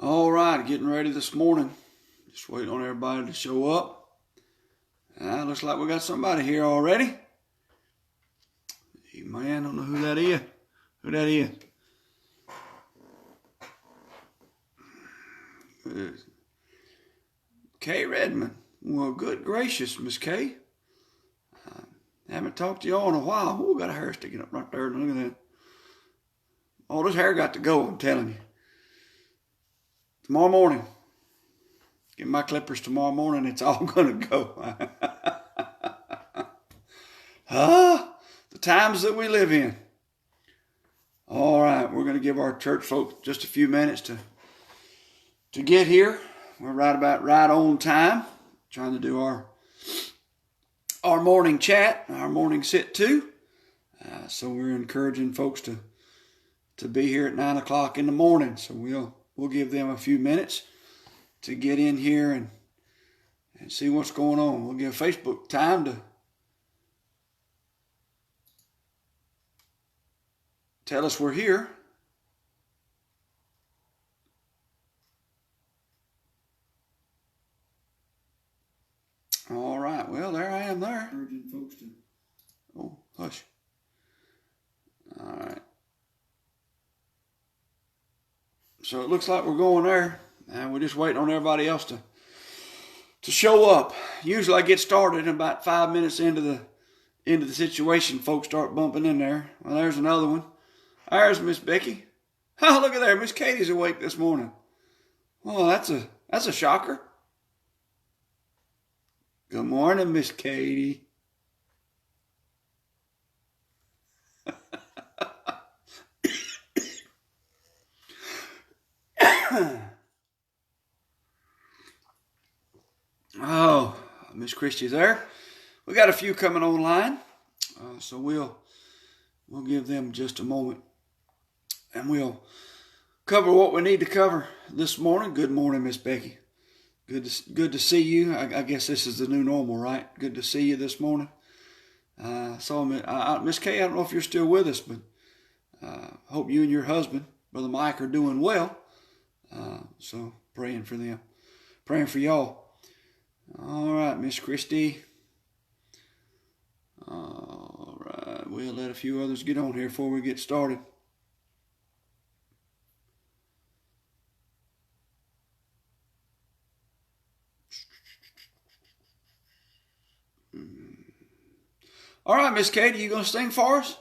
All right, getting ready this morning. Just waiting on everybody to show up. Looks like we got somebody here already. Hey, man, don't know who that is. Kay Redmond. Well, good gracious, Miss Kay. Haven't talked to you all in a while. Oh, got a hair sticking up right there. Look at that. Oh, this hair got to go, I'm telling you. Tomorrow morning. Get my clippers tomorrow morning. It's all going to go. The times that we live in. All right, we're going to give our church folks just a few minutes to get here. We're right on time. Trying to do our morning chat, our morning sit too. So we're encouraging folks to be here at 9 o'clock in the morning. So we'll give them a few minutes to get in here and see what's going on. We'll give Facebook time to tell us we're here. All right. Well, there I am there. Urging folks to... Oh, hush. All right. So it looks like we're going there. And we're just waiting on everybody else to show up. Usually I get started about 5 minutes into the situation. Folks start bumping in there. Well, there's another one. There's Miss Becky. Oh, look at there. Miss Katie's awake this morning. Well, that's a shocker. Good morning, Miss Katie. Oh, Miss Christie's there. We got a few coming online, so we'll give them just a moment, and we'll cover what we need to cover this morning. Good morning, Miss Becky. Good to see you. I guess this is the new normal, right? Good to see you this morning. Saw Miss Kay. I don't know if you're still with us, but hope you and your husband, Brother Mike, are doing well. So praying for them, praying for y'all. All right, Miss Christie. All right, we'll let a few others get on here before we get started. All right, Miss Katie, you gonna sing for us?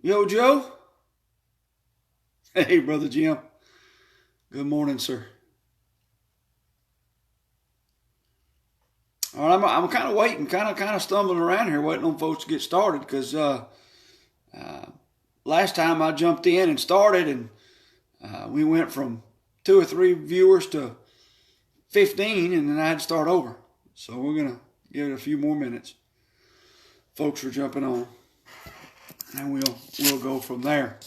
Yo, Joe. Hey, Brother Jim. Good morning, sir. All right, I'm kind of waiting, kind of stumbling around here, waiting on folks to get started, because last time I jumped in and started, and we went from 2 or 3 viewers to 15, and then I had to start over. So we're gonna give it a few more minutes. Folks are jumping on, and we'll go from there.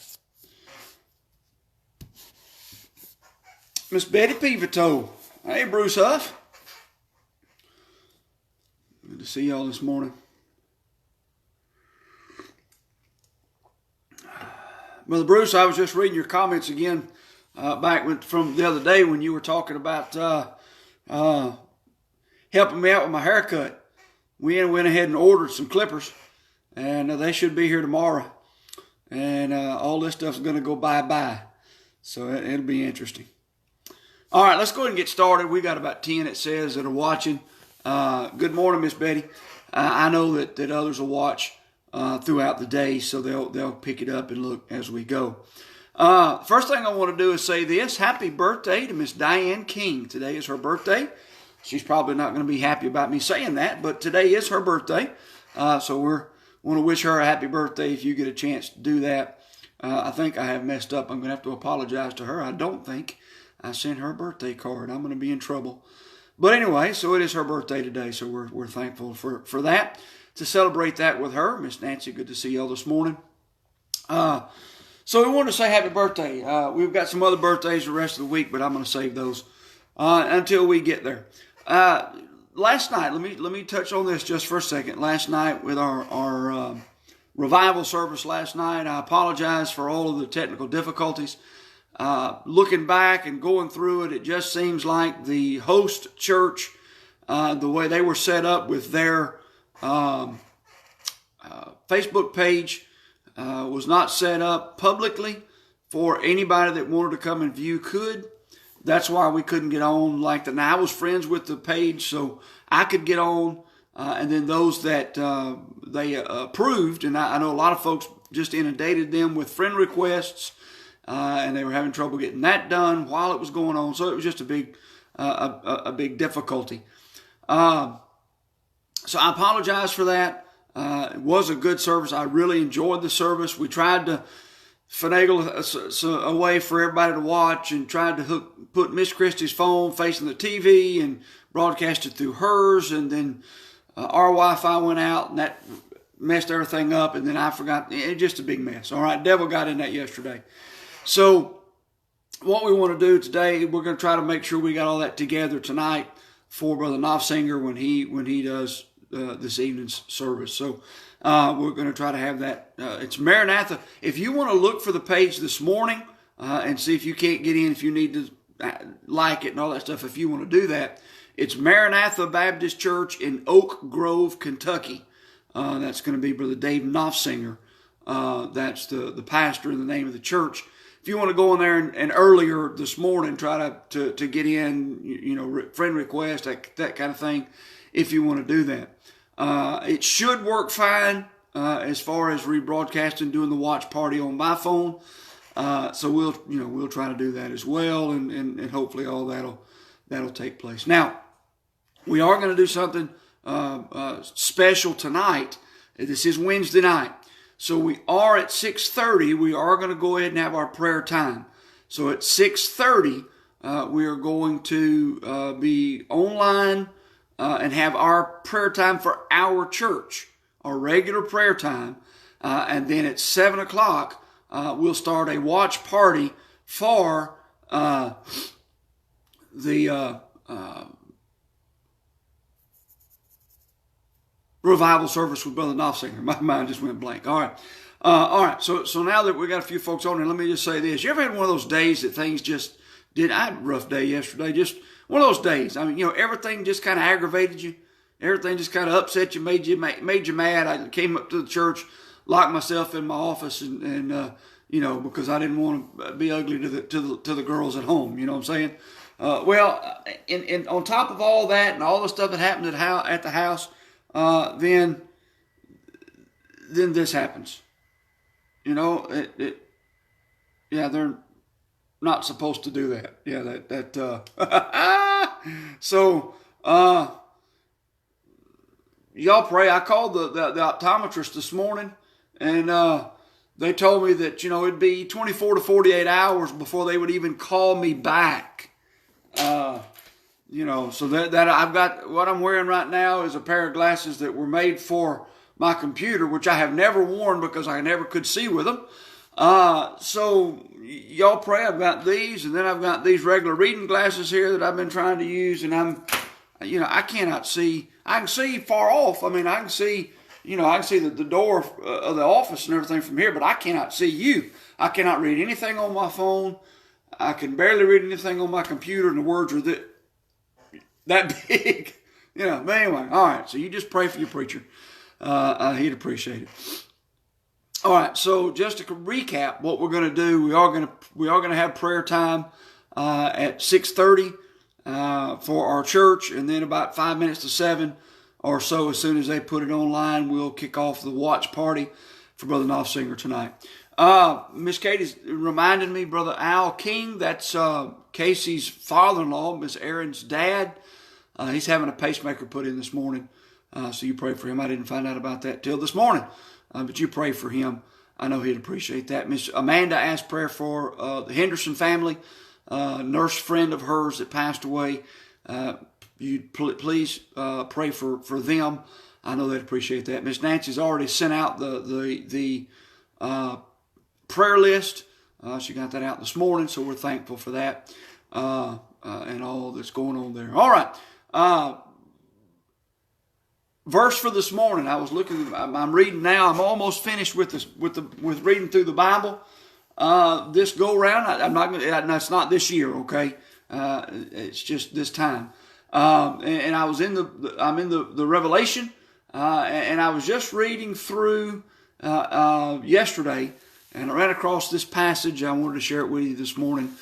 Miss Betty Pivotal. Hey, Bruce Huff. Good to see y'all this morning. Brother Bruce, I was just reading your comments again back from the other day when you were talking about helping me out with my haircut. We went ahead and ordered some clippers, and they should be here tomorrow. And all this stuff's going to go bye-bye. So it'll be interesting. All right, let's go ahead and get started. We got about 10, it says, that are watching. Good morning, Miss Betty. I know that others will watch throughout the day, so they'll pick it up and look as we go. First thing I want to do is say this. Happy birthday to Miss Diane King. Today is her birthday. She's probably not going to be happy about me saying that, but today is her birthday. So we want to wish her a happy birthday if you get a chance to do that. I think I have messed up. I'm going to have to apologize to her. I don't think I sent her a birthday card. I'm going to be in trouble. But anyway, so it is her birthday today, so we're thankful for that, to celebrate that with her. Miss Nancy, good to see y'all this morning. So we wanted to say happy birthday. We've got some other birthdays the rest of the week, but I'm going to save those until we get there. Last night, let me touch on this just for a second. Last night with our revival service last night, I apologize for all of the technical difficulties. looking back and going through it, it just seems like the host church, the way they were set up with their Facebook page, was not set up publicly for anybody that wanted to come and view could. That's why we couldn't get on like that. Now, I was friends with the page, so I could get on. And then those that they approved, and I know a lot of folks just inundated them with friend requests, and they were having trouble getting that done while it was going on. So it was just a big difficulty. So I apologize for that. It was a good service. I really enjoyed the service. We tried to finagle a way for everybody to watch, and tried to put Miss Christie's phone facing the TV and broadcast it through hers, and then our Wi-Fi went out, and that messed everything up, and then I forgot. It's just a big mess. All right, devil got in that yesterday. So what we want to do today, we're going to try to make sure we got all that together tonight for Brother Knopfsinger when he does this evening's service. So we're going to try to have that. It's Maranatha. If you want to look for the page this morning and see if you can't get in, if you need to like it and all that stuff, if you want to do that, it's Maranatha Baptist Church in Oak Grove, Kentucky. That's going to be Brother Dave Knopfsinger. That's the pastor in the name of the church. If you want to go in there and earlier this morning, try to get in, friend request, that kind of thing, if you want to do that. It should work fine as far as rebroadcasting, doing the watch party on my phone. So we'll try to do that as well, and hopefully all that'll take place. Now, we are going to do something special tonight. This is Wednesday night. So we are at 6:30. We are going to go ahead and have our prayer time. So at 6:30, we are going to be online and have our prayer time for our church, our regular prayer time. And then at 7 o'clock, we'll start a watch party for the revival service with Brother Knopfsinger. My mind just went blank. All right. So now that we got a few folks on here, let me just say this. You ever had one of those days that things just did? I had a rough day yesterday. Just one of those days. I mean, everything just kind of aggravated you. Everything just kind of upset you, made you mad. I came up to the church, locked myself in my office, and because I didn't want to be ugly to the girls at home. You know what I'm saying? And on top of all that and all the stuff that happened at the house, then this happens. They're not supposed to do that. So y'all pray. I called the optometrist this morning, and they told me that it'd be 24 to 48 hours before they would even call me back. So that I've got, what I'm wearing right now is a pair of glasses that were made for my computer, which I have never worn because I never could see with them. So y'all pray. I've got these, and then I've got these regular reading glasses here that I've been trying to use, and I cannot see. I can see far off. I mean, I can see, I can see the door of the office and everything from here, but I cannot see you. I cannot read anything on my phone. I can barely read anything on my computer, and the words are that big. But anyway, all right. So you just pray for your preacher. He'd appreciate it. All right. So just to recap, what we're going to do, we are going to have prayer time at 6:30 for our church, and then about 5 minutes to 7 or so, as soon as they put it online, we'll kick off the watch party for Brother Knopfsinger tonight. Miss Katie's reminded me, Brother Al King, that's Casey's father-in-law, Miss Erin's dad. He's having a pacemaker put in this morning, so you pray for him. I didn't find out about that till this morning, but you pray for him. I know he'd appreciate that. Miss Amanda asked prayer for the Henderson family, nurse friend of hers that passed away. You please pray for them. I know they'd appreciate that. Miss Nancy's already sent out the prayer list. She got that out this morning, so we're thankful for that and all that's going on there. All right. Verse for this morning. I was looking. I'm reading now. I'm almost finished with reading through the Bible. this go round. I'm not going to, it's not this year, okay? It's just this time. And I was I'm in the Revelation, and I was just reading through yesterday, and I ran across this passage. I wanted to share it with you this morning.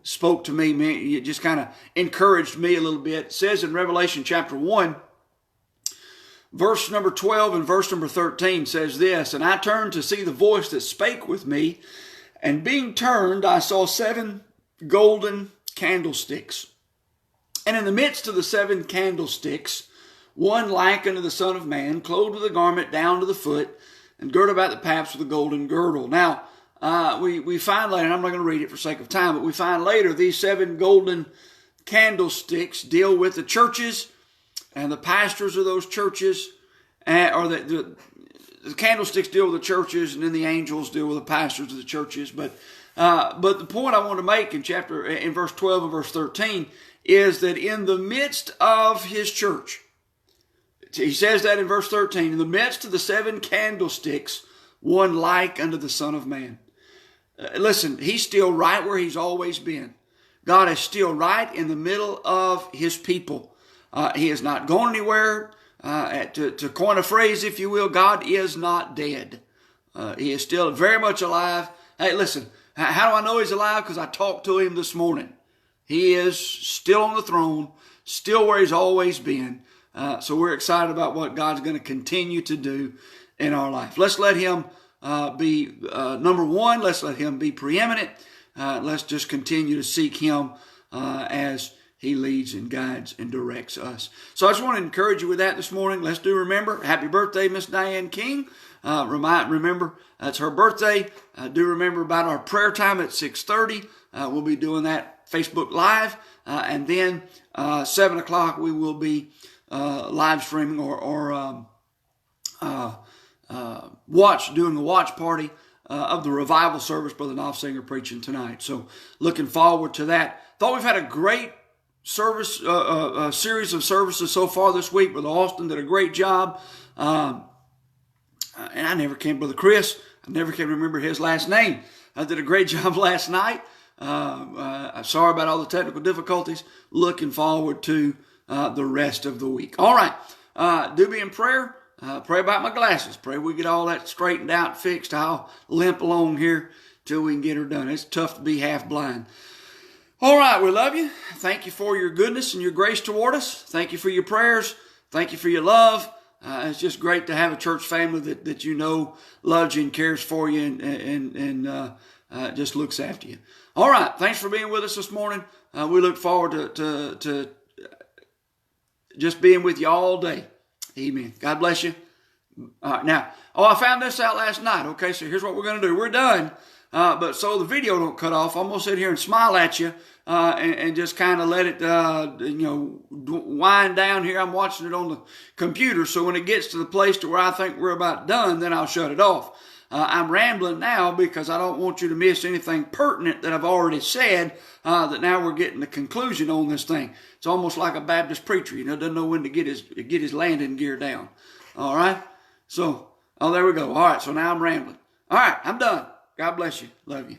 Spoke to me. It just kind of encouraged me a little bit. It says in Revelation chapter 1, verse number 12 and verse number 13 says this, "And I turned to see the voice that spake with me, and being turned, I saw 7 golden candlesticks. And in the midst of the 7 candlesticks, one like unto the Son of Man, clothed with a garment down to the foot, and girt about the paps with a golden girdle." Now, we find later, and I'm not going to read it for sake of time, but we find later these 7 golden candlesticks deal with the churches and the pastors of those churches, or the candlesticks deal with the churches, and then the angels deal with the pastors of the churches. But the point I want to make in verse 12 and verse 13 is that in the midst of his church, he says that in verse 13, in the midst of the 7 candlesticks, one like unto the Son of Man. Listen, he's still right where he's always been. God is still right in the middle of his people. He has not gone anywhere. To coin a phrase, if you will, God is not dead. He is still very much alive. Hey, listen, how do I know he's alive? Because I talked to him this morning. He is still on the throne, still where he's always been. So we're excited about what God's going to continue to do in our life. Let's let him be number one. Let's let him be preeminent. Let's just continue to seek him as he leads and guides and directs us. So I just want to encourage you with that this morning. Let's do remember. Happy birthday, Miss Diane King. Remember, it's her birthday. Do remember about our prayer time at 6:30. We'll be doing that Facebook Live. And then 7 o'clock we will be live streaming or doing a watch party of the revival service Brother Knopfsinger preaching tonight. So looking forward to that. Thought we've had a great service, a series of services so far this week. Brother Austin did a great job. And I never can, Brother Chris, I never can remember his last name. I did a great job last night. I'm sorry about all the technical difficulties. Looking forward to the rest of the week. All right. Do be in prayer. Pray about my glasses. Pray we get all that straightened out, fixed. I'll limp along here till we can get her done. It's tough to be half blind. All right, we love you. Thank you for your goodness and your grace toward us. Thank you for your prayers. Thank you for your love. It's just great to have a church family that you know loves you and cares for you and just looks after you. All right, thanks for being with us this morning. We look forward to just being with you all day. Amen. God bless you. All right, now, I found this out last night. Okay, so here's what we're going to do. We're done. But so the video don't cut off, I'm going to sit here and smile at you and just kind of let it, wind down here. I'm watching it on the computer. So when it gets to the place to where I think we're about done, then I'll shut it off. I'm rambling now because I don't want you to miss anything pertinent that I've already said, that now we're getting the conclusion on this thing. It's almost like a Baptist preacher, doesn't know when to get his landing gear down. All right. So, there we go. All right. So now I'm rambling. All right. I'm done. God bless you. Love you.